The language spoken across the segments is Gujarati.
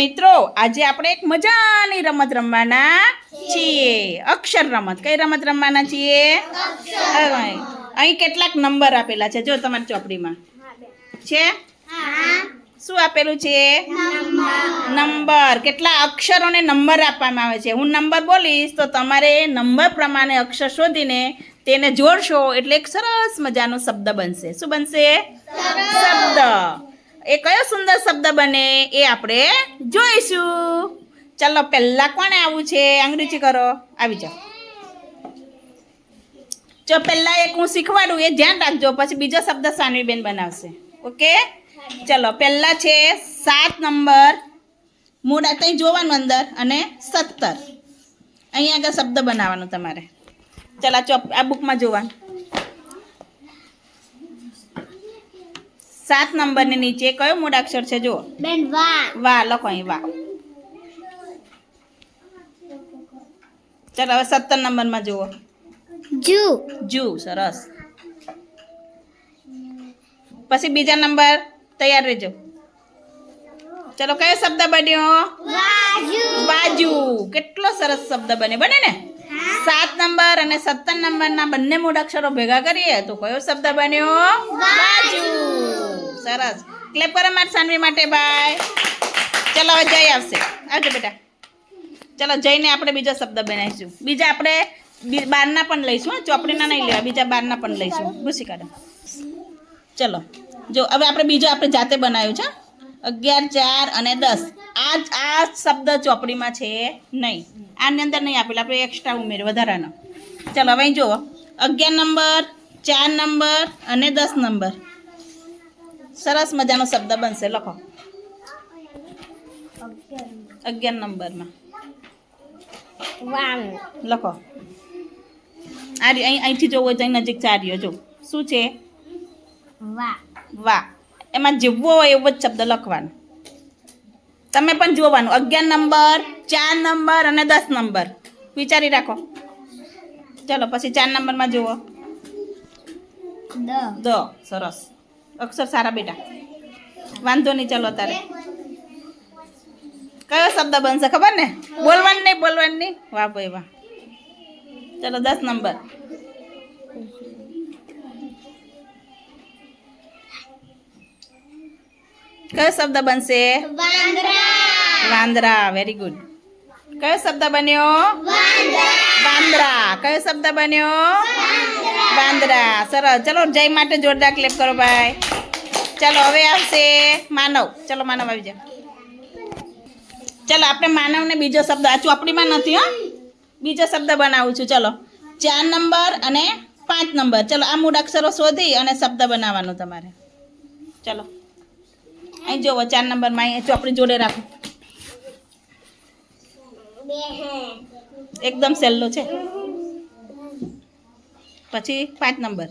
મિત્રો આજે આપણે એક મજાની રમત રમવાના છીએ અક્ષર રમત કઈ રમત રમવાના છીએ અહીં કેટલાક નંબર આપેલા છે જો તમારી ચોપડીમાં છે શું આપેલું છે નંબર કેટલા અક્ષરોને નંબર આપવામાં આવે છે હું નંબર બોલીશ તો તમારે નંબર પ્રમાણે અક્ષર શોધીને તેને જોડશો એટલે એક સરસ મજાનો શબ્દ બનશે શું બનશે શબ્દ એ કયો સુંદર શબ્દ બને એ આપણે જોઈશું ચાલો પહેલા કોણે આવું છે અંગ્રેજી કરો આવી જાઓ જો પહેલા એક હું શીખવાડું એ ધ્યાન રાખજો પછી બીજો શબ્દ સાનવીબેન બનાવશે ઓકે ચલો પહેલા છે 7 નંબર મોડા કંઈ જોવાનું અંદર અને 17 અહીં આગળ શબ્દ બનાવવાનો તમારે ચાલો આ બુકમાં જોવાનું 7 નંબરની નીચે કયો મૂળાક્ષર છે જુઓ બેન વા વા લખો અહીં વા ચાલો હવે 17 નંબરમાં જુઓ જુ જુ સરસ પછી બીજા નંબર તૈયાર રહેજો ચલો કયો શબ્દ બન્યો વાજુ બાજુ કેટલો સરસ શબ્દ બને ને 7 નંબર અને 17 નંબરના બંને મૂળાક્ષરો ભેગા કરીએ તો કયો શબ્દ બન્યો બાજુ સરસ ક્લેપ કરો મારી સાનવી માટે બાય ચલો હવે જય આવશે આવજો બેટા ચલો જઈને આપણે બીજો શબ્દ બનાવીશું બીજા આપણે 12ના પણ લઈશું ચોપડીના નહીં લેવા બીજા 12ના પણ લઈશું ભૂસી કાઢો ચલો જો હવે આપણે બીજો આપણે જાતે બનાવ્યું છે 11 4 અને 10 આ શબ્દ ચોપડીમાં છે નહીં આની અંદર નહીં આપેલા આપણે એક્સ્ટ્રા ઉમેર્યું વધારાનો ચલો હવે જુઓ 11 નંબર 4 નંબર અને 10 નંબર સરસ મજાનો શબ્દ બનશે લખો 11 નંબરમાં વાન લખો આ અહીંથી જોવો જઈ નજીક ચાર્યો જો શું છે વા વાહ એમાં જેવો હોય એવો જ શબ્દ લખવાનો તમે પણ જોવાનું 11 નંબર 4 નંબર અને 10 નંબર વિચારી રાખો ચલો પછી 4 નંબરમાં જુઓ દ સરસ અક્ષર સારા બેટા વાંધો નહીં ચલો તારે કયો શબ્દ બનશે ખબર ને બોલવાનું નહીં વાહ ભાઈ વાહ ચલો 10 નંબર કયો શબ્દ બનશે વાંદરા વેરી ગુડ કયો શબ્દ બન્યો વાંદરા કયો શબ્દ બન્યો વાંદરા સરસ ચલો જય માટે જોરદાર ક્લેપ કરો ભાઈ ચલો હવે આવશે માનવ ચલો માનવ આવી જાઓ ચલો આપણે માનવને બીજો શબ્દ આ ચોપડીમાં નથી હો બીજો શબ્દ બનાવું છું ચલો 4 નંબર અને 5 નંબર ચલો આ મૂળાક્ષરો શોધી અને શબ્દ બનાવવાનો તમારે ચલો અહીં જોવો 4 નંબરમાં અહીં ચોપડી જોડે રાખો એકદમ સહેલો છે પછી 5 નંબર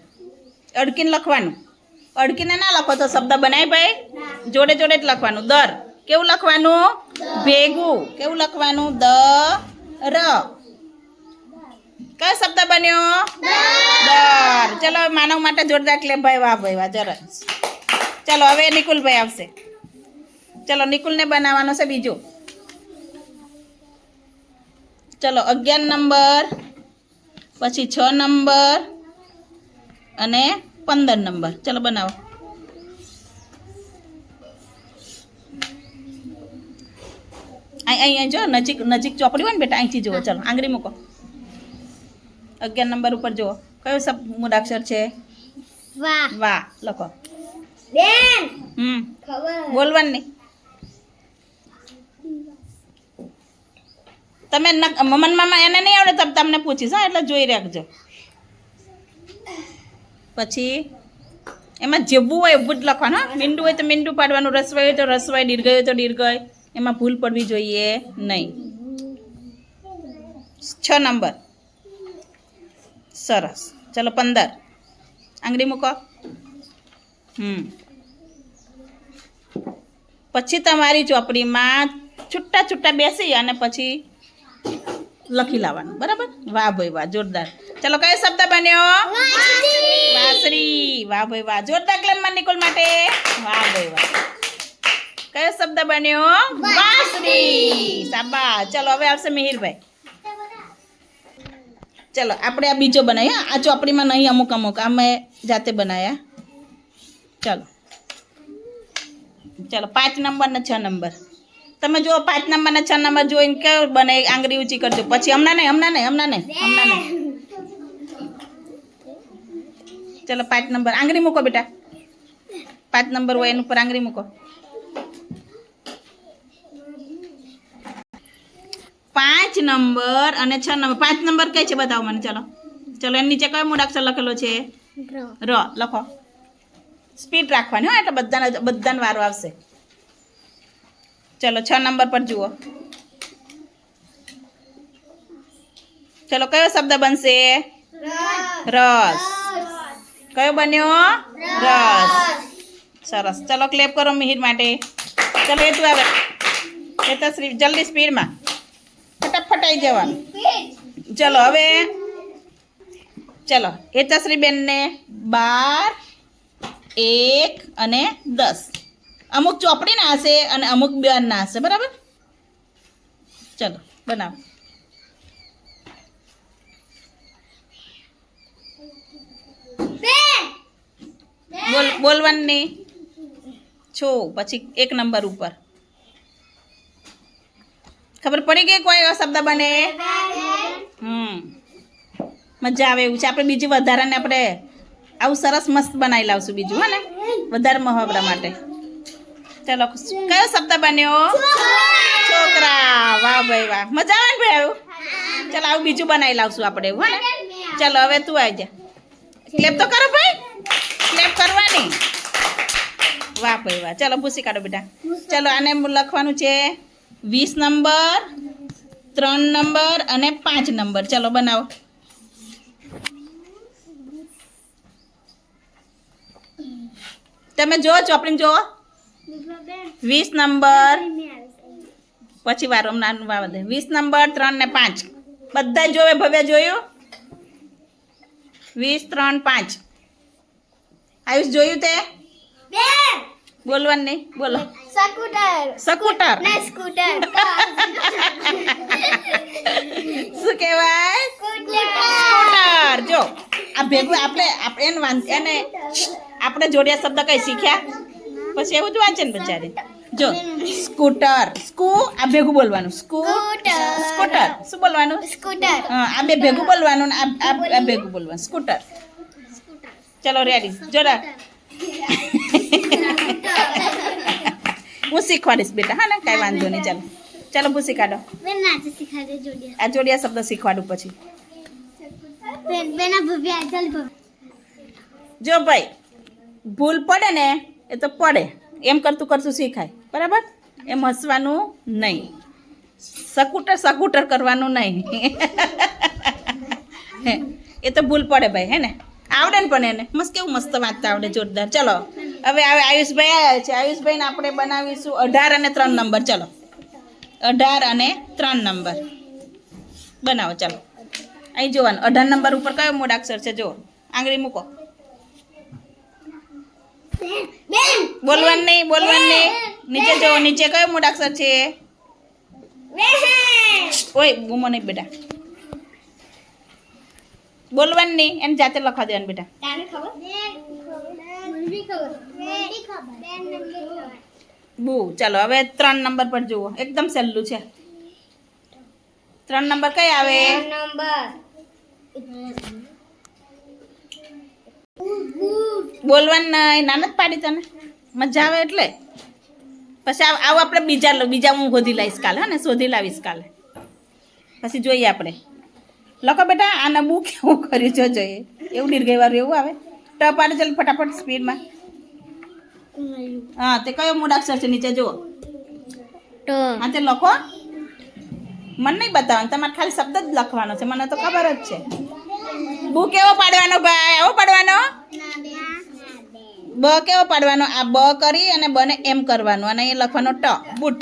અડકીને લખવાનું અડકીને ના લખો તો શબ્દ બનાય ભાઈ જોડે જોડે જ લખવાનું દર કેવું લખવાનું ભેગું કેવું લખવાનું ર કયો શબ્દ બન્યો દર ચલો માનવ માટે જોરદાર ક્લેપ ભાઈ વાહ જરા ચલો હવે નિકુલભાઈ આવશે ચલો નિકુલને બનાવવાનો છે બીજો ચલો 11 નંબર પછી 6 નંબર અને 15 નંબર ચલો બનાવો અહીં જો નજીક ચોપડી હોય ને બેટા અહીંથી જુઓ ચલો આંગળી મૂકો 11 નંબર ઉપર જુઓ કયો શબ્દ મૂળાક્ષર છે વાહ લખો બેન બોલવાનું નહીં તમે મનમાં એને નહીં આવડે તબ તમને પૂછીશ હા એટલે જોઈ રાખજો પછી એમાં જેવું હોય એવું જ લખવાનું મીંડું હોય તો મીંડું પાડવાનું રસવાઈ હોય તો રસવાઈ દીર્ઘ હોય તો દીર્ઘ એમાં ભૂલ પડવી જોઈએ નહીં 6 નંબર સરસ ચલો 15 આંગળી મૂકો પછી તમારી ચોપડીમાં છૂટા બેસી અને પછી લખી લાવવાનું બરાબર વાહ ભાઈ વાહ જોરદાર ચલો કયો શબ્દ બન્યો વાંસળી વાહ ભાઈ વાહ જોરદાર ક્લેપ નિકુલ માટે વાહ ભાઈ વાહ કયો શબ્દ બન્યો વાંસળી શાબાશ ચલો હવે આવશે મિહિરભાઈ ચલો આપણે આ બીજો બનાવીએ આ ચોપડીમાં નહીં અમુક અમુક આ મેં જાતે બનાવ્યા ચલો ચલો 5 નંબર ને 6 નંબર તમે જો 5 નંબર ને 6 નંબર જોઈને કયો બને આંગળી ઊંચી કરજો પછી હમણાં નહીં ચલો 5 નંબર આંગળી મૂકો બેટા 5 નંબર હોય એની ઉપર આંગળી મૂકો 5 નંબર અને 6 નંબર 5 નંબર કઈ છે બતાવો મને ચલો ચલો એની નીચે કયો મૂળાક્ષર લખેલો છે ર લખો સ્પીડ રાખવાની હો એટલે બધાને વારો આવશે ચલો 6 નંબર પર જુઓ ચલો કયો શબ્દ બનશે રસ કયો બન્યો રસ સરસ ચલો ક્લેપ કરો મિહિર માટે ચલો એ તું આવે એ તો જલ્દી સ્પીડમાં ફટાફટ આવી જવાનું ચલો હવે ચલો હેતશ્રી બેનને 12 1 અને 10 અમુક ચોપડીના હશે અને અમુક બેનના હશે બરાબર ચલો બનાવો બોલવાનું નહીં છો પછી 1 નંબર ઉપર ખબર પડી ગઈ કોઈ એવો શબ્દ બને મજા આવે એવું છે આપણે બીજી વધારાને આપણે આવું સરસ મસ્ત બનાવી લાવશું બીજું હા ને વધારે મહાવરા માટે ચલો કયો શબ્દ બન્યો છોકરા વાહ ભાઈ વાહ મજા આવે ને ભાઈ આવું ચલો આવું બીજું બનાવી લાવશું આપણે એવું હા ને ચલો હવે તું આવી જા ક્લેપ તો કરો ભાઈ ક્લેપ કરવાની વાહ ભાઈ વાહ ચલો પૂછી કાઢો બેટા ચલો આને લખવાનું છે 20 નંબર 3 નંબર અને 5 નંબર ચલો બનાવો તમે જો ચોપડી જો 20 નંબર પછી વારો નાનું વાવા દે 20 નંબર 3 ને 5 બધા જોવે ભવ્ય જોયું 20 3 5 આયુષ જોયું તે બોલવાનું નહીં બોલો સ્કૂટર શું કહેવાય સ્કૂટર જો આ ભેગું એને આપણે જોડિયા શબ્દ કઈ શીખ્યા પછી એવું જ વાંચે ને બચારે જો સ્કૂટર આ ભેગું બોલવાનું સ્કૂટર શું બોલવાનું હા આ બે ભેગું બોલવાનું આ ભેગું બોલવાનું સ્કૂટર ચલો રેડી જોડા હું શીખવાડીશ બેટા હા ને કાંઈ વાંધો નહીં ચાલો ચાલો પૂછી કાઢો આ જોડિયા શબ્દ શીખવાડું પછી જો ભાઈ ભૂલ પડે ને એ તો પડે એમ કરતું શીખાય બરાબર એમ હસવાનું નહીં સકૂટર કરવાનું નહીં એ તો ભૂલ પડે ભાઈ હે ને આવડે ને પણ એને કેવું મસ્ત વાંચતા આવડે જોરદાર ચલો હવે આયુષભાઈ આવ્યા છે આયુષભાઈને આપણે બનાવીશું 18 અને 3 નંબર ચલો 18 અને 3 નંબર બનાવો ચાલો અહીં જોવાનું 18 નંબર ઉપર કયો મૂળાક્ષર છે જો આંગળી મૂકો બોલવાનું નહીં નીચે જો નીચે કયો મૂળાક્ષર છે ઓય બૂમો નહીં બેટા બોલવાનું નહીં એને જાતે લખવા દેવાનું બેટા બુ ચાલો હવે 3 નંબર પર જુઓ એકદમ સહેલું છે 3 નંબર કઈ આવે બોલવાનું નહીં નાનત પાડી તને મજા આવે એટલે પછી આવું આપણે બીજા હું શોધી લાવીશ કાલે હા ને શોધી લાવીશ કાલે પછી જોઈએ આપણે લખો બેટા આને બુક કેવું કર્યું જો જોઈએ એવું દીર્ઘવાળું એવું આવે ટ પાડે ચાલ ફટાફટ સ્પીડમાં હા તે કયો મૂળાક્ષર છે નીચે જુઓ હા તે લખો મને નહીં બતાવવાનું તમારે ખાલી શબ્દ જ લખવાનો છે મને તો ખબર જ છે બુ કેવો પાડવાનો ભાઈ આવો પાડવાનો બ કેવો પાડવાનો આ બ કરી અને બને એમ કરવાનું અને એ લખવાનો ટ બૂટ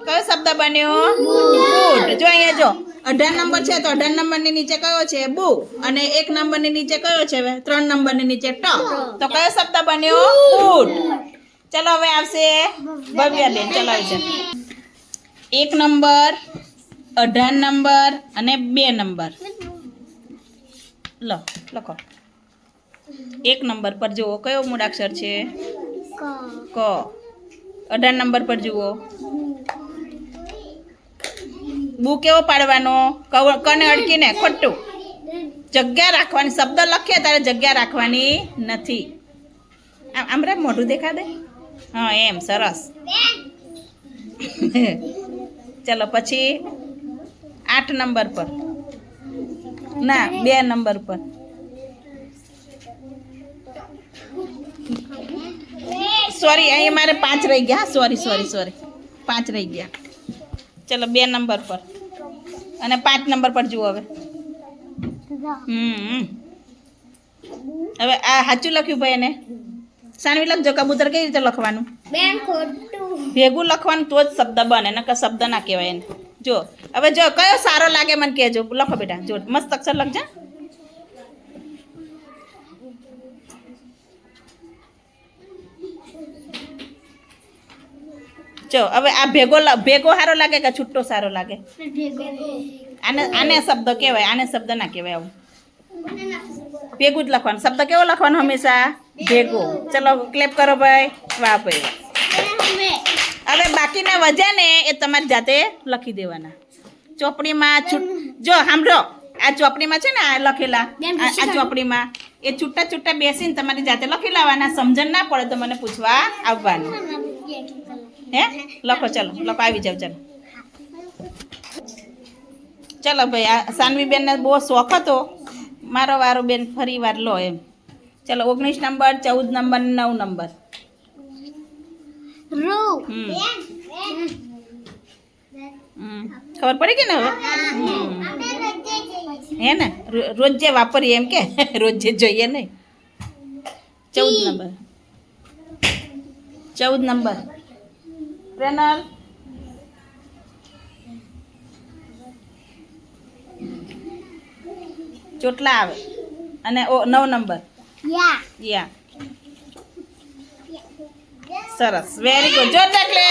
કયો શબ્દ બન્યો બૂટ જો અહીંયા જો 18 નંબર છે તો 18 નંબરની નીચે કયો છે બુ અને 1 નંબરની નીચે કયો છે 3 નંબરની નીચે ટ તો કયો શબ્દ બન્યો બૂટ ચલો હવે આવશે ભવ્યાબેન. ચલો આવી જાઓ. 1 નંબર, 18 નંબર અને 2 નંબર. લખો. 1 નંબર પર જુઓ કયો મૂળાક્ષર છે? ક. 18 નંબર પર જુઓ. બુ કેવો પાડવાનો? કને અડકીને ખોટું. જગ્યા રાખવાની, શબ્દ લખીએ ત્યારે જગ્યા રાખવાની નથી. આમ રે મોઢું દેખા દે. હા એમ, સરસ. ચલો પછી 8 નંબર પર. ના 2 નંબર પર. સોરી, અહીં મારે 5 રહી ગયા. સોરી 5 રહી ગયા. ચલો 2 નંબર પર અને 5 નંબર પર જુઓ હવે. હવે આ સાચું લખ્યું ભાઈ એને સાનવી લખજો. કબૂતર કઈ રીતે લખવાનું? ભેગું લખવાનું તો જ શબ્દ બને, નકર શબ્દ ના કહેવાય એને. જો હવે જો કયો સારો લાગે મને કહેજો. લખો બેટા, જો મસ્ત અક્ષર લખજો. જો હવે આ ભેગો સારો લાગે કે છૂટો સારો લાગે? આને શબ્દ કહેવાય, આને શબ્દ ના કહેવાય. આવું ભેગું જ લખવાનું. શબ્દ કેવો લખવાનો હંમેશા? ભેગો. ચલો ક્લેપ કરો ભાઈ. વાહ ભાઈ. હવે બાકીના વજ્યા ને એ તમારી જાતે લખી દેવાના ચોપડીમાં. જો સાંભળો, આ ચોપડીમાં છે ને આ લખેલા, આ ચોપડીમાં એ છૂટા બેસીને તમારી જાતે લખી લાવવાના. સમજણ ના પડે તો મને પૂછવા આવવાનું. હે લખો. ચલો લખો, આવી જાવ. ચલો ભાઈ, આ સાનવી બેનને બહુ શોખ હતો. મારો વારો બેન ફરી વાર લો એમ. ચલો 19 નંબર, 14 નંબર, 9 નંબર. ખબર પડી ગઈ ને હવે? હે ને, રોજે વાપરીએ એમ કે રોજે જોઈએ નહીં. 14 નંબર ટ્રેનર. ચોટલા આવે. અને 9 નંબર યા. સરસ, વેરી ગુડ. જો એટલે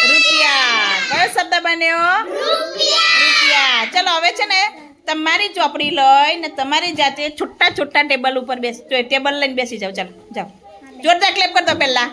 રૂપિયા. કયો શબ્દ બન્યો? રૂપિયા. ચલો હવે છે ને તમારી ચોપડી લઈને તમારી જાતે છૂટા ટેબલ ઉપર ટેબલ લઈને બેસી જાઓ. ચાલો જાઓ. જોરદાર ક્લેપ કરતો પહેલા.